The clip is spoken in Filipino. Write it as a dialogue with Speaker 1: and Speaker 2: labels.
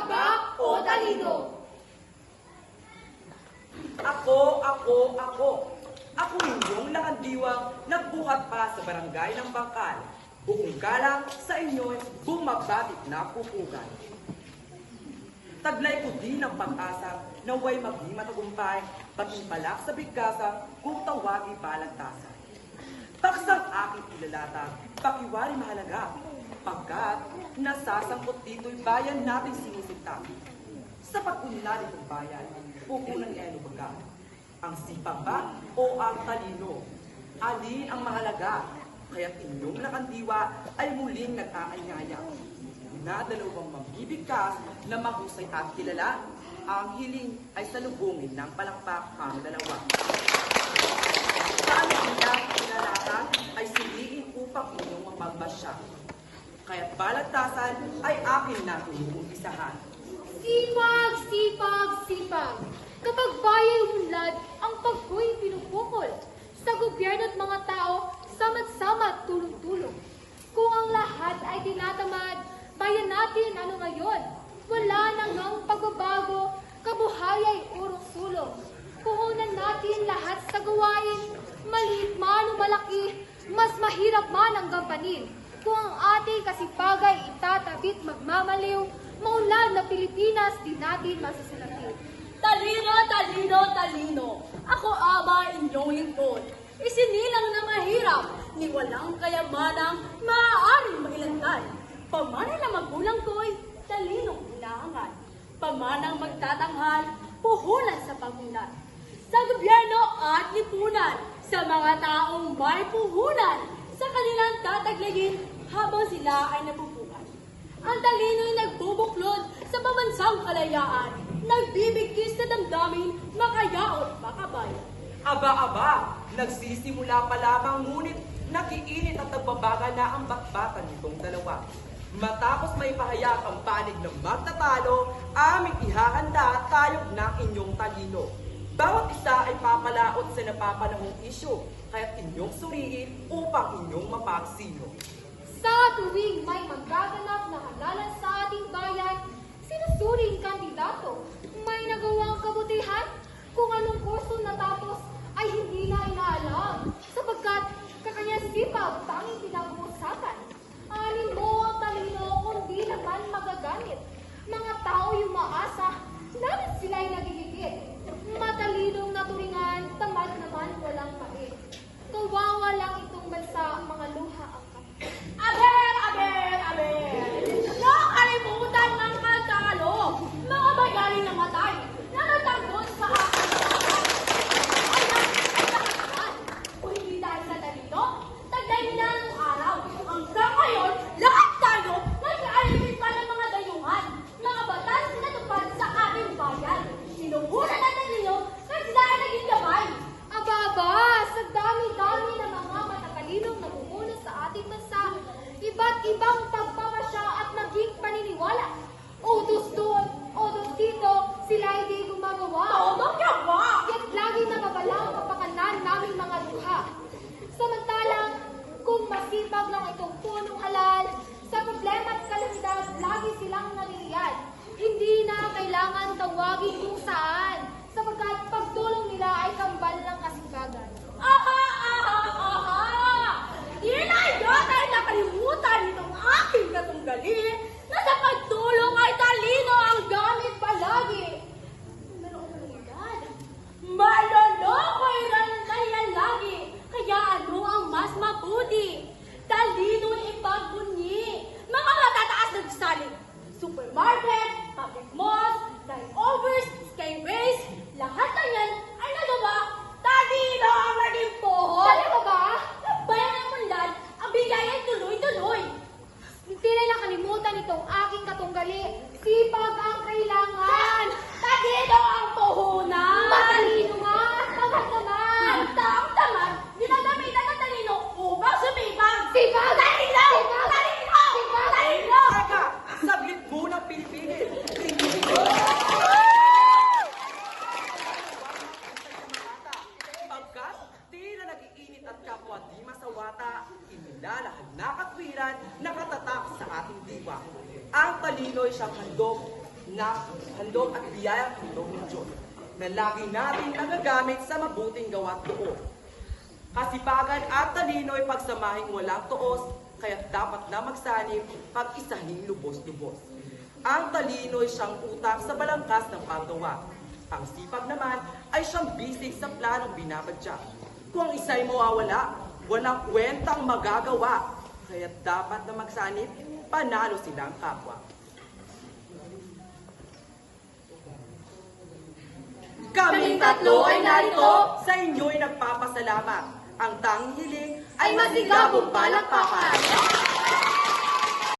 Speaker 1: ba o talino?
Speaker 2: Ako. Ako yung lakandiwang nagbuhat pa sa barangay ng Bangkal. Buong galang sa inyo'y bumabatik na pupugan. Taglay ko din ang pag-asa na way maging matagumpay, pating palak sa bigkasa kung tawagi balagtasan. Taksang aking ilalata, pakiwari mahalaga, pagkat nasasangkot dito'y bayan nating sinusinta. Sa pag-unlad ng bayan, pupunan eno baga. Ang sipag ba o ang talino? Alin ang mahalaga? Kaya't inyong lakandiwa ay muling nag-aanyaya. Na dalawang mambibigkas na mahusay at kilala, ang hiling ay salubungin ng palakpak ang dalawa. Sa alinang kinalatan ay siliin upang inyong magbasya. Kaya't balagtasan ay akin na iumpisahan.
Speaker 1: Sipag, sipag, sipag. Kapag bayay umunlad, ang pagku'y pinupukol. Sa gobyerno at mga tao, sama't-sama tulong-tulong. Kung ang lahat ay tinatamad, bayan natin ano ngayon? Wala nang ang pagbabago, kabuhay ay urong-sulong. Puhunan natin lahat sa gawain, maliit man o malaki, mas mahirap man ang gampanin. Kung ang ating kasipagay itatabit magmamaliw, maunlad na Pilipinas di natin masasalatin.
Speaker 3: Talino, talino, talino. Ako ama inyong lingkod. Isinilang na mahirap, ni walang kayamanang maaaring mailangan. Pamana na magulang ko'y talinong hinahangan. Pamanang magtatanghal, puhunan sa pamunan. Sa gobyerno at lipunan, sa mga taong may puhunan, sa kanilang tatagligin habang sila ay nabubuhay. Ang talino'y nagbubuklod sa pambansang kalayaan, nagbibigkis sa damdamin, makayaot makabayan.
Speaker 2: Aba, nagsisimula pa lamang ngunit nakiinit at nagbabaga na ang bakbatan nitong dalawa. Matapos may pahayag ang panig ng magtatalo, aming ihahanda tayog ng inyong talino. Bawat isa ay papalaot sa napapanahong isyu, kaya't inyong suriin upang inyong mapagsino.
Speaker 1: Sa tuwing may magaganap na halalan sa ating bayan, sinusuring kandidato, may nagawang kabutihan? Kung anong kurso natapos ay hindi na inaalam, sapagkat kakanyang sipag tanging pinag-uusapan. Alin mo ang talino kundi naman magagamit. Mga tao yung maasa, namin sila'y nagigigit. Matalinong naturingan, tamad naman walang pait. Kawawa lang itong bansa, mga luha ang kapit.
Speaker 3: Aber! Nakalimutan ng magkakalo, mga bayaring namatay, na natagos sa aking bahay. Ay nakakatahan, kung hindi dahil sa talino, taglay na ng araw. Hanggang ngayon, lahat tayo nag-aalimit pa ng mga dayuhan, mga batas na tupad sa ating bayan. Sinuhunan na talino na sila ay naging gabay.
Speaker 1: Aba, sa dami-dami ng mga matatalinong namumuno sa ating bansa, iba't ibang pagpapasya at naging paniniwala. Utos doon, utos dito, sila hindi gumagawa. Kaya't lagi nababala ang kapakanan naming mga luha. Samantalang, kung masipag lang itong punong halal, sa problema at kalamidad, lagi silang naniriyan. Hindi na kailangan tawagin kung saan, sapagkat pagtulong nila ay kambal ng kasipagan.
Speaker 3: Aha! Inayon ay nakalimutan nitong aking katunggali na sa pagtulong ay talino ang gamit palagi. Pero umunlad, maloloko'y rantayan lagi. Kaya ano ang mas mabuti? Talino'y ipagbunyi. Mga matataas na gusaling. Supermarket, public malls, flyovers, skyways, lahat ng yan ay nagawa. Talino ang naging pohon.
Speaker 1: Talaga ba?
Speaker 3: Bayan ng munlad, ang bigay ay tuloy-tuloy.
Speaker 1: Hindi na nakalimutan itong aking katunggali. Sipag ang kailangan.
Speaker 3: Talino ang puhunan.
Speaker 1: Matalino nga, tamad naman.
Speaker 3: Ang taong tamad, ginagamitan ng talino upang sumipag.
Speaker 1: Sipag!
Speaker 3: Talino!
Speaker 1: Sipag!
Speaker 3: Talino! Talino!
Speaker 2: Teka, saglit munang Pilipinas. Pagkat tila nag-iinit at kapwa di masawata, inilalahan na katwiran nakatatak sa ating diwa. Ang talino'y siyang handog na handog at biyayang tulong ng Diyos na lagi natin nagagamit sa mabuting gawa't loob. Kasipagan at talino ay pagsamahing walang tuos, kaya dapat na magsanib pag-isahing lubos-lubos. Ang talino ay siyang utak sa balangkas ng paggawa. Ang sipag naman ay siyang bisig sa planong binabadya. Kung ang isa'y mawawala, walang kwentang magagawa. Kaya dapat na magsanib, panalo silang kapwa. Kaming tatlo ay narito, sa inyo'y nagpapasalamat. Ang tanging hiling ay masigabong palakpakan.